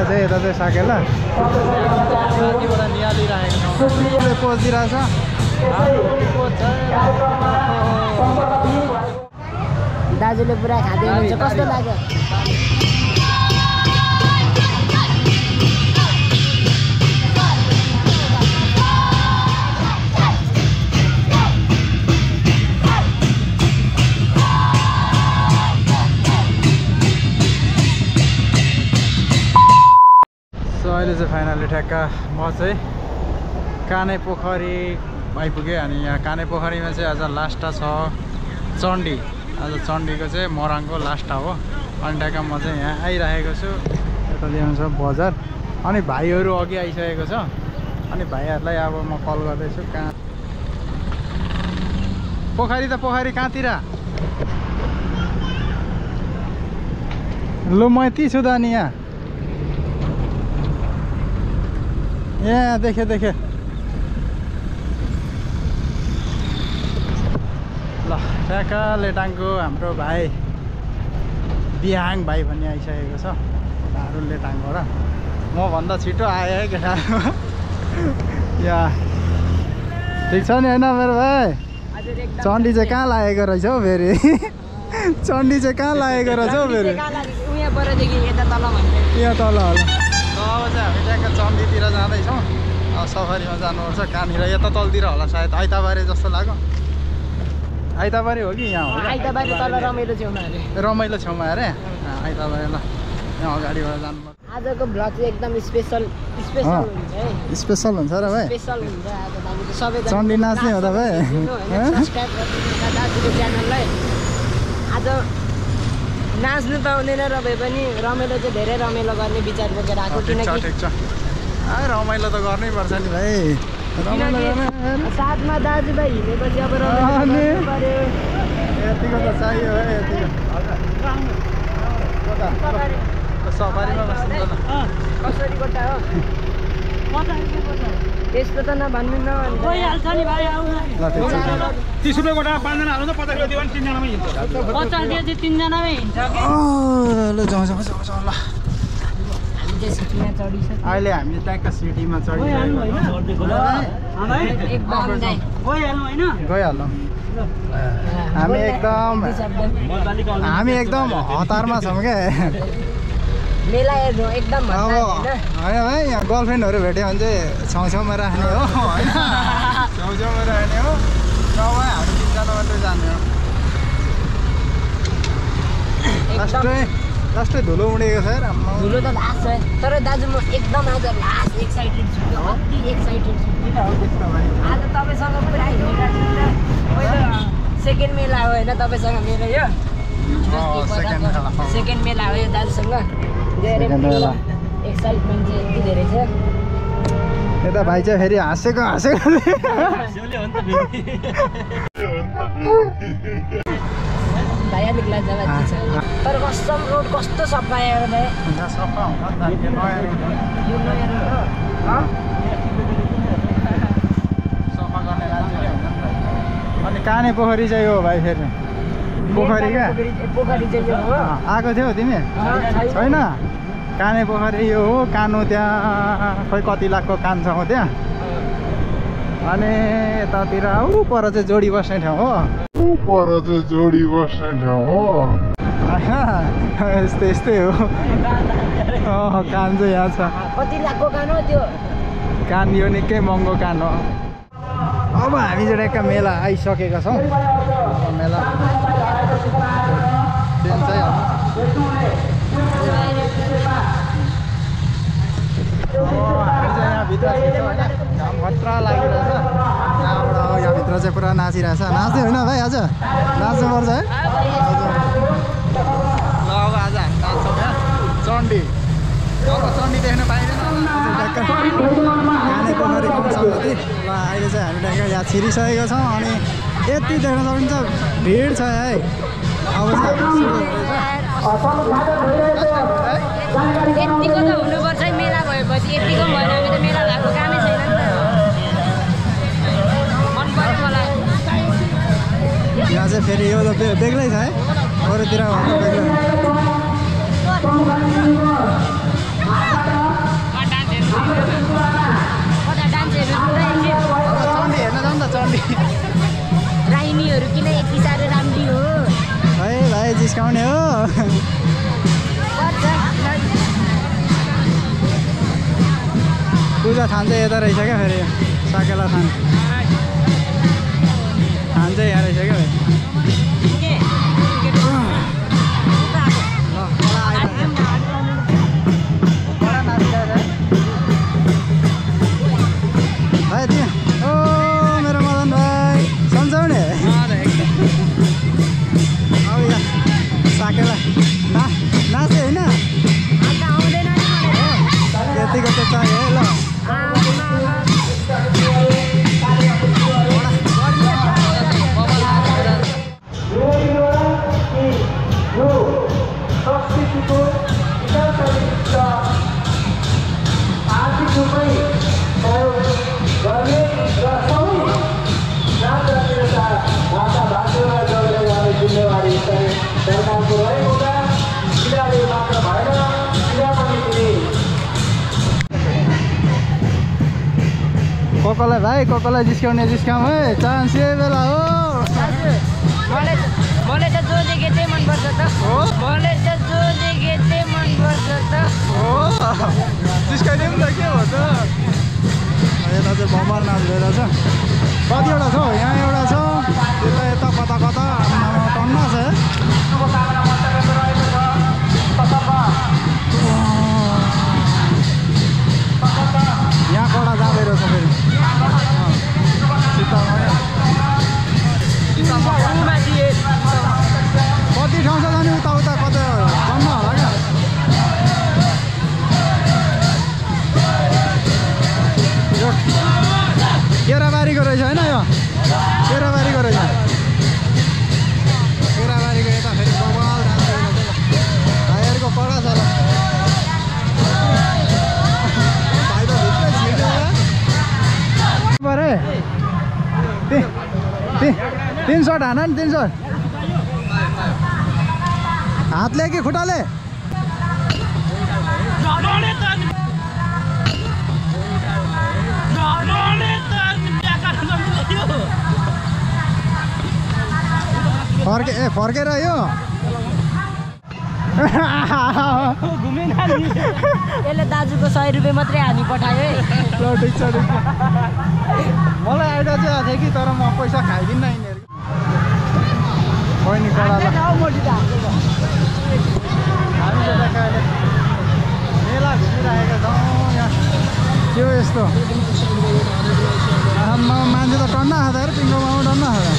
चाहिँ यता चाहिँ साकेला पोज दिइरहेछ दाजुले पुरा खाँदै हुनुहुन्छ कस्तो लाग्यो अहिले चाहिँ फाइनली ठ्याक्क म चाहिँ काने पोखरी आइपुगेँ अनि यहाँ काने पोखरीमा चाहिँ आज लास्ट छ चण्डी आज चण्डीको चाहिँ मराङको लास्ट हो अनि ठ्याक्क म चाहिँ यहाँ आइरहेको छु यता देखाउँछ बजार अनि भाइहरू अघि आइसकेको छ अनि भाइहरूलाई अब म कल गर्दैछु कहाँ पोखरी त पोखरी कहाँतिर लु म यति छु त नि यहाँ देखेँ ल ठ्याक्क लेटाङको हाम्रो भाइ बिहाङ भाइ भन्ने आइसकेको छ दारु लेटाङबाट म भन्दा छिटो आयो है केटाहरू यहाँ ठिक छ नि होइन मेरो भाइ चण्डी चाहिँ कहाँ लागेको रहेछ हौ फेरि चण्डी चाहिँ कहाँ लागेको रहेछ हौ फेरि यहाँ तल होला अब चाहिँ हामी ट्याक्क चण्डीतिर जाँदैछौँ सफारीमा जानुपर्छ कहाँनिर यता तलतिर होला सायद आइतबारे जस्तो लाग्यो आइतबारे हो कि यहाँ हो रमाइलो छेउमा अरे आइतबारे ल यहाँ अगाडिबाट जानुपर्छ आजको भ्लग चाहिँ एकदम स्पेसल हुन्छ है स्पेसल हुन्छ र भाइ स्पेसल हुन्छ आज दाजुले सबै चण्डी नाच्ने हो त भाइ सब्स्क्राइब गरिदिनु दाजुको च्यानललाई आज नाच्नु त आउँदैन र भए पनि रमाइलो चाहिँ धेरै रमाइलो गर्ने विचार बोकेर आएको किनकि ठिक छ रमाइलो त गर्नै पर्छ नि भाइ साथमा दाजुभाइ हिँडेपछि अब रमाइलो पर्यो यतिको त चाहियो है यतिको सफारीमा बस्नु कसरी गोटा हो त्यस्तो त नभन्नु न गइहाल्छ नि भाइ आउनु 30 रुपैयाँ गोटा 5 जना हाल्नु 50 रुपैयाँ दियो भने 3 जनामै हिँड्छ 50 दियो चाहिँ 3 जनामै हिँड्छ के ल जाउँ ल अहिले हामी ट्याक्क सिटीमा गइहाल्छौँ हामी एकदम हतारमा छौँ क्या मेला हेर्नु एकदम होइन भाइ यहाँ गर्लफ्रेन्डहरू भेट्यो भने चाहिँ छेउछेउमा राख्ने हो होइन छेउछेउमा राख्ने हो नभए हामी 3 जना मात्रै जाने हो लास्टै धुलो उडेको छ धुलो त लास्ट छ तर दाजु म एकदम आज लास्ट एक्साइटेड छु कति एक्साइटेड छु आज तपाईँसँग पुरा हिँडिरहेको छु पहिलो सेकेन्ड मेला हो होइन तपाईँसँग मेरो यो सेकेन्ड मेला हो यो दाजुसँग एक्साइटमेन्ट चाहिँ यति धेरै छ यता भाइ चाहिँ फेरि हाँसेको भाइ अलिक लाजवाब छ तर कसम रोड कस्तो सफा आयो भाइ सफा हुन्छ नि यो नयाँ रोड हो सफा गर्ने मान्छेले हुन्छ नि अनि काने पोखरी चाहिँ हो भाइ फेरि पोखरी क्या पोखरी चाहिँ यो हो आएको थियौ तिमी छैन काने पोखरी यो हो कानो त्यहाँ खै कति लाखको कान छ त्यहाँ अनि यतातिर पर चाहिँ जोडी बस्ने ठाउँ हो यस्तै हो कान चाहिँ यहाँ छ कति लाखको कान हो त्यो कान यो निकै महँगो कान हो अब हामी चाहिँ एक मेला आइसकेका छौँ मेला हामी चाहिँ यहाँभित्र घाम खतरा लागिरहेछ यहाँबाट अब यहाँभित्र चाहिँ पुरा नाचिरहेछ नाच्दै होइन भाइ आज नाच्नुपर्छ है ल अब आज हामी नाच्छौँ यहाँ चण्डी अब चण्डी देख्न पाइँदैन काने पोखरी गाउँछौँ जति ल अहिले चाहिँ हामी ट्याक्क यहाँ छिरिसकेको छौँ अनि यति देख्न सकिन्छ भिड छ है अब यतिको त हुनुपर्छ मेला भएपछि यतिको भएन भने त मेला भएको कामै छैन नि त मन पर्यो मलाई यहाँ चाहिँ फेरि यो त बेग्लै छ है अरूतिर भन्दा बेग्लै पूजा थान चाहिँ यता रहेछ क्या फेरि साकेला थान चाहिँ यहाँ रहेछ क्या फेरि भाइ त्यहाँ ओ मेरो मदन भाइ सम्झाउने अब यहाँ साकेला नाचे होइन यतिको चाहिँ चाहियो है ल कोकोलाई भाइ कोकोलाई जिस्काउने जिस्काम है चान्स यही बेला हो मलाई त जो देखे त्यही मनपर्छ त मलाई त जो देखे त्यही मनपर्छ त हो जिस्काइदिउँ नि त के हो त यता चाहिँ बम्बर नाच भइरहेछ कतिवटा छ यहाँ एउटा छ यता यता कता कता टन्ना छ यहाँ कडा जाँदै रहेछ फेरि कति ठाउँ छ जाने उता उता कतै जम्मा होला क्या केराबारीको रहेछ होइन यो केराबारीको रहेछ केराबारीको यता फेरि बबाल डान्स भाइहरूको कडा छ ल भाइ त भित्रै छिर्दैन परे 3 शट हान नि 3 शट हातले कि खुट्टाले फर्केर यो यसले दाजुको 100 रुपियाँ मात्रै हानी पठायो है ल ठिक छ मलाई आइडिया चाहिँ आएको थियो कि तर म पैसा खाइदिन्न यिनीहरू बहिनी कडा हामी चाहिँ अहिले मेला घुमिरहेका छौँ यहाँ के हो यस्तो मान्छे त टन्ना खाँदा पिङ्गो माउ टन्ना खाँदा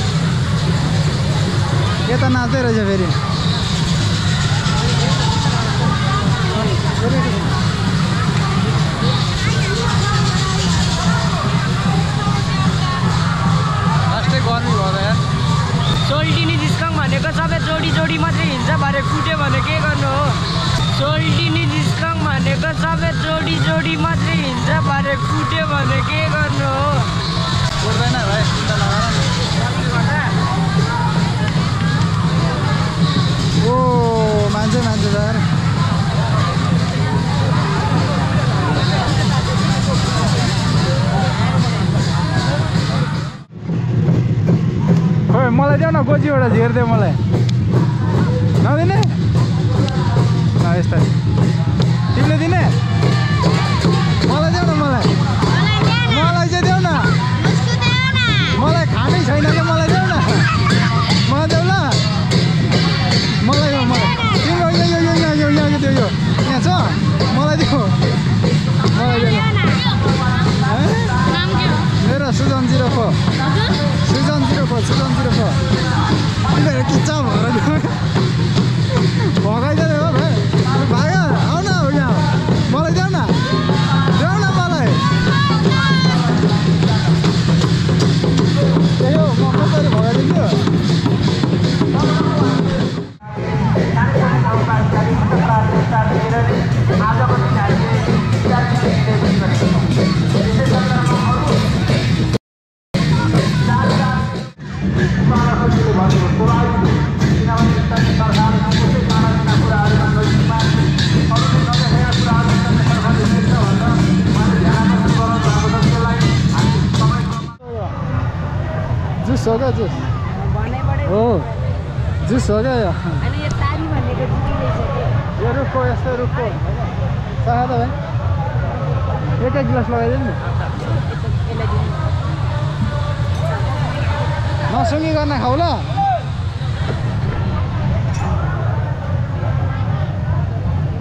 यता नाच्दै रहेछ फेरि लास्टै गर्मी भयो यार सोल्टिनी डिस्काउन्ट भनेको सबै जोडी जोडी मात्रै हिँड्छ भरे कुट्यो भने के गर्नु हो सोल्टिनी डिस्काउन्ट भनेको सबै जोडी जोडी मात्रै हिँड्छ भरे कुट्यो भने के गर्नु हो कुट्दैन भाइ चिन्ता लगाएर ओ मान्छे मान्छे यार खोइ मलाई देऊ न गोजीबाट झिर्दियो मलाई नदिने यस्ता तिमीले दिने मलाई देऊ न मलाई चाहिँ देऊ न मलाई खानै छैन कि मलाई देऊ न मलाई देऊ ल मलाई देऊ मलाई तिम्रो यो यहाँ छ मलाई देऊ मलाई देऊ मेरो सुजन 04 सुजन 04 तिमीहरू किच्चा भएर भगाइदिने हो भाइ भाइ आऊ न यहाँ मलाई देऊ न मलाई त्यही हो म कसरी भगाइदिन्छु जुस हो क्या जुस हो जुस हो क्या यो यो रुखको यस्तो रुखको चाह त भाइ एक गिलास लगाइदिनु नि नसुङ्गी गर्न खाऊ ल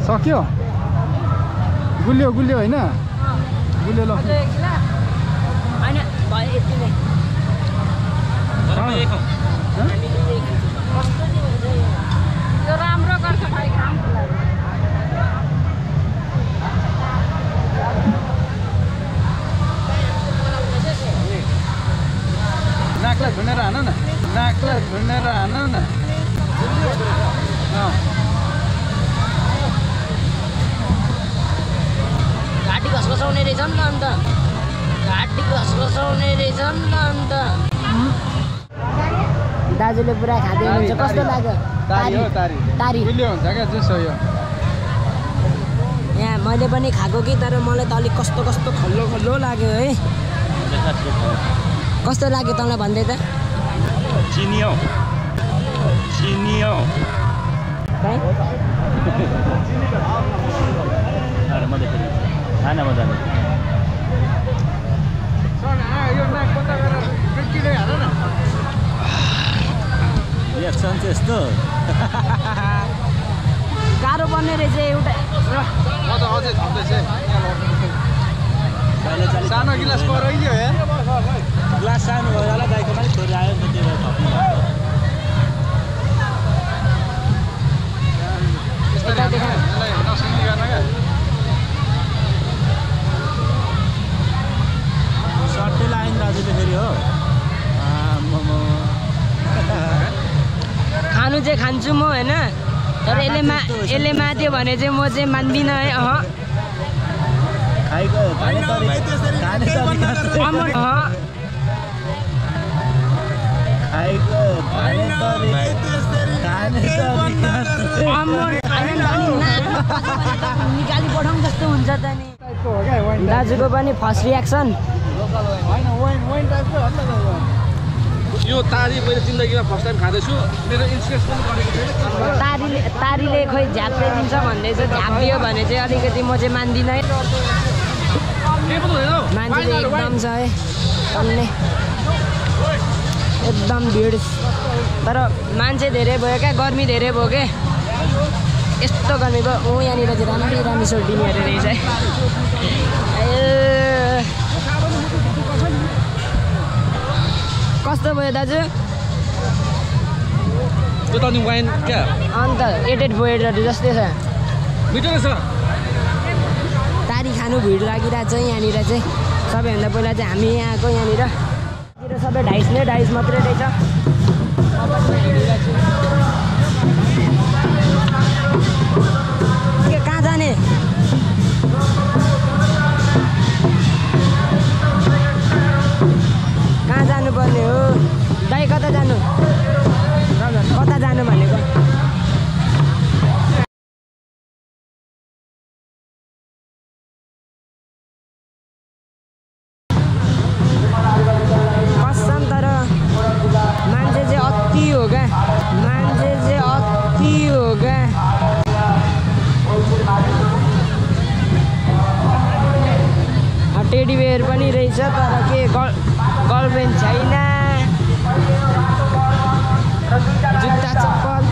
सक्यो गुलियो गुलियो होइन गुलियो ल होइन भयो यति नै यो राम्रो गर्छ भाइ राम्रो नाकलाई झुनेर हान न नाकलाई झुनेर हान न घाँटी घसघसाउने रहेछ नि त अन्त घाँटी घसघसाउने रहेछ नि त अन्त दाजुले पुरा खाँदै हुनुहुन्छ कस्तो लाग्यो तारी गुलियो हुन्छ क्या जुस हो यो यहाँ मैले पनि खाएको कि तर मलाई त अलिक कस्तो कस्तो खल्लो खल्लो लाग्यो है कस्तो लाग्यो तँलाई भन्दै त चिनियो रियाक्सन चाहिँ यस्तो गाह्रो पर्ने रहेछ एउटा म त अझै थप्दैछ सानो गिलास पऱ्यो हे ग्लास सानो भयो होला गाईको पनि छोरी आयो नि त त्यो भएर थप्नु नसुङ्गी गर्न क्या सर्टै लाइन दाजुले फेरि हो खानु चाहिँ खान्छु म होइन तर यसले माथ्यो भने चाहिँ म चाहिँ मान्दिनँ है निकाली पठाउँ जस्तो हुन्छ त नि दाजुको पनि फर्स्ट रियाक्सन यो तारी मैले जिन्दगीमा फर्स्ट टाइम खाँदैछु मेरो इन्सुरेन्स पनि गरेको छैन तारीले खोइ झ्याप्दै दिन्छ भन्दैछ झ्यापियो भने चाहिँ अलिकति म चाहिँ मान्दिनँ है मान्छे एकदम छ है टन्ने एकदम भिड तर मान्छे धेरै भयो क्या गर्मी धेरै भयो क्या यस्तो गर्मी भयो यहाँनिर चाहिँ राम्रै राम्रो सोल्टिनीहरू रहेछ है कस्तो भयो दाजु त्यो त अनि वाइन क्या अन्त एटेड बोएडहरू जस्तै छ मिठो रहेछ तारी खानु भिड लागिरहेको छ यहाँनिर चाहिँ सबैभन्दा पहिला चाहिँ हामी यहाँको यहाँनिर सबै ढाइस मात्रै रहेछ के कहाँ जाने कहाँ जानुपर्ने हो दाइ कता जानु भनेको कसम तर मान्छे चाहिँ अति हो क्या टेडी बेयर पनि रहेछ तर के गर्लफ्रेन्ड छैन जुत्ता चप्पल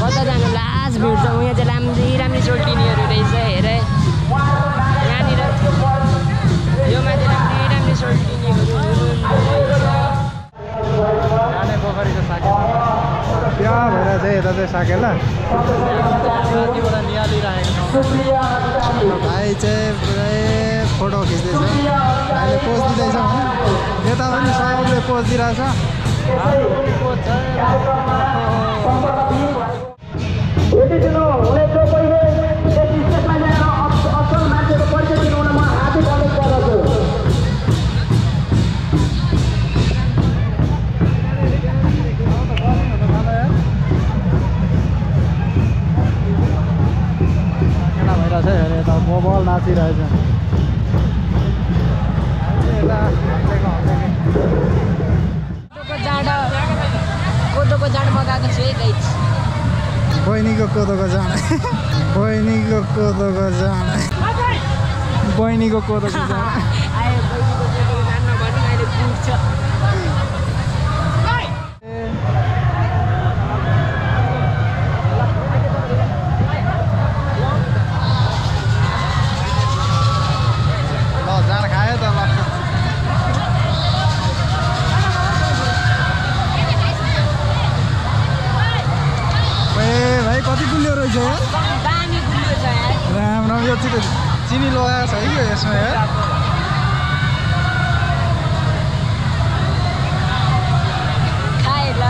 कता जानु लास्ट भिड छ यहाँ चाहिँ राम्री सोल्टिनीहरू रहेछ हेर यहाँनिर यो माथि राम्री सोल्टिनीहरू जाने पोखरीको साकेला त्यहाँ भएर चाहिँ यता चाहिँ साकेला माथिबाट निहालिरहेको भाइ चाहिँ पुरै फोटो खिच्दैछ अहिले पोज दिँदैछ भने यता पनि सबले पोज दिइरहेछ बल नाचिरहेछ कोदोको जाँड मगाएको छु है गाइस बहिनीको कोदोको जाँड बहिनीको कोदोको जाँड बहिनीको कोदोको जाँड आयो बहिनीको कोदोको जाँड नभनी अहिले पुग्छ ल जाँड खायो त ल भाइ कति गुलियो रहेछ यार दामी गुलियो छ यार राम राम यो चिनी लगाएको छ है यो यसमा यार खाए ल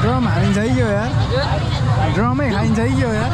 ड्रम हालिन्छ है यो यार ड्रमै खाइन्छ है यो यार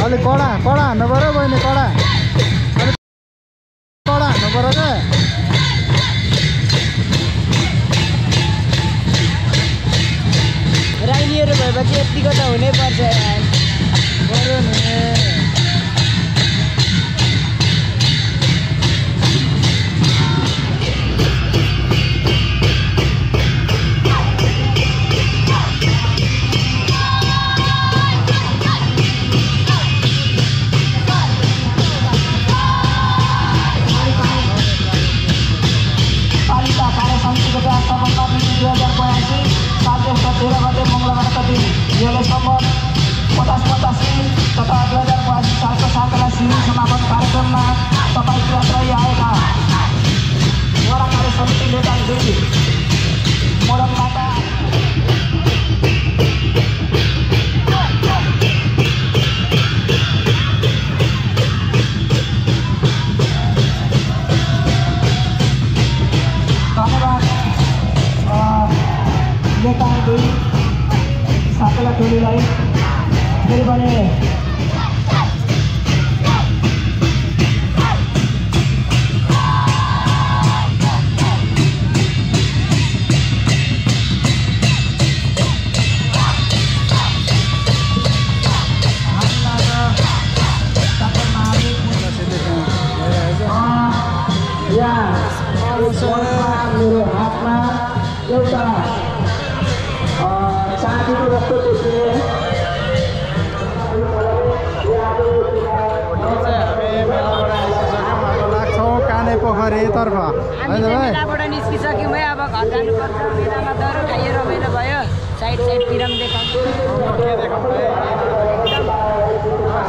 अलिक कडा हान्नु पऱ्यो बहिनी कडा हान्नु पऱ्यो क्या राइनीहरू भएपछि यतिको त हुनै पर्छ यार पऱ्यो नि सम्बन्ध 50-85 तथा 2082 सालको साललाई सिविल समापन कार्यक्रममा तपाईँको यात्रा आएका वडा कार्य समिति नेताहरू मोडलबाट धन्यवाद। नेता दुई साकेला टोलीलाई फेरि पनि मेरो हातमा एउटा चाँदीको जस्तो देखिए लाग्छौँ काने पोखरीतर्फ हामी चाहिँ मेलाबाट निस्किसक्यौँ है। अब घर जानुपर्छ। मेलामा दरो खाइयो रमाइलो भयो। साइड साइडतिर पनि देखाउँछु। के देखाउँ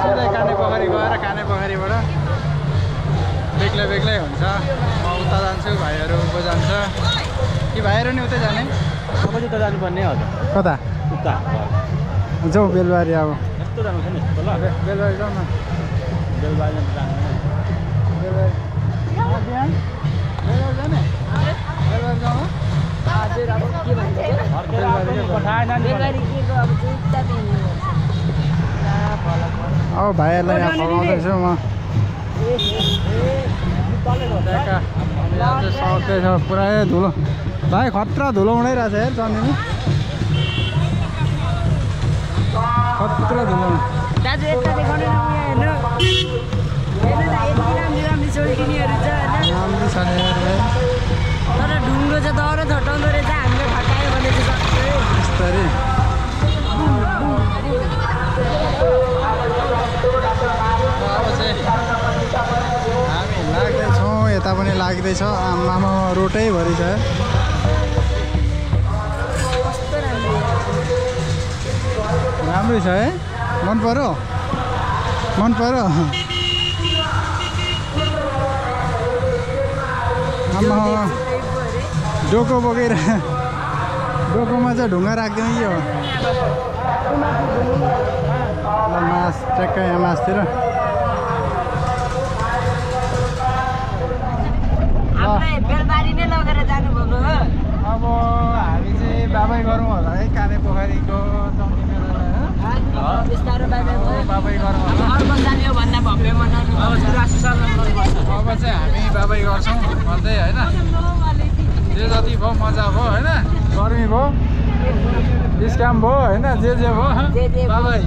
सिधै काने पोखरी गएर काने पोखरीबाट बेग्लै बेग्लै हुन्छ। म उता जान्छु, भाइहरू उँभो जान्छ कि भाइहरू नि उतै जाने? अब चाहिँ उता जानुपर्ने हजुर। कता? उता जाउँ बेलबारी। अब यस्तो जानु छ नि ल बेलबारी जाउँ न। बेलबारी जानु बेलबारी जाने? बेलबारी जाउँ। हजुर अब के भन्छ बेलबारी केको अब जुत्ता दिनु अब भाइहरूलाई यहाँ फलाउँदैछु म। सक्दैछ पुरै धुलो भाइ, खतरा धुलो उडाइरहेछ हेर चन्डीमा। खतरा धुलो। दाजु यता देखाउनु न। हेर्नु हेर्नु न, यति राम्रो राम्रो सोल्टिनीहरू छ होइन। राम्रो छ नि यार भाइ। तर ढुङ्गो चाहिँ दह्रो थटाउँदो रहेछ। हामीले ठटायो भने चाहिँ सबै बिस्तारै अब चाहिँ हामी लाग्दैछौँ। यता पनि लाग्दैछ। आमामा रोटैभरि छ। राम्रै छ है। मन पर्यो? मन पर्यो? आमा डोको बोकेर डोकोमा चाहिँ ढुङ्गा राखिदिउँ कि हो? ल मास ट्याक्कै यहाँ मासतिर। बेलबारी नै लगेर जानुभएको हो। अब हामी चाहिँ बाबै गरौँ होला है काने पोखरीको चौकी मेलालाई। बिस्तारो बाहिर बाबै गरौँ होला। अर्को जाने हो भन्दा भव्य मनाउनु। अब चाहिँ हामी बाबै गर्छौँ भन्दै होइन। जे जति भयो मजा भयो होइन। गर्मी भयो, स्क्याम भयो होइन, जे भयो बाबै।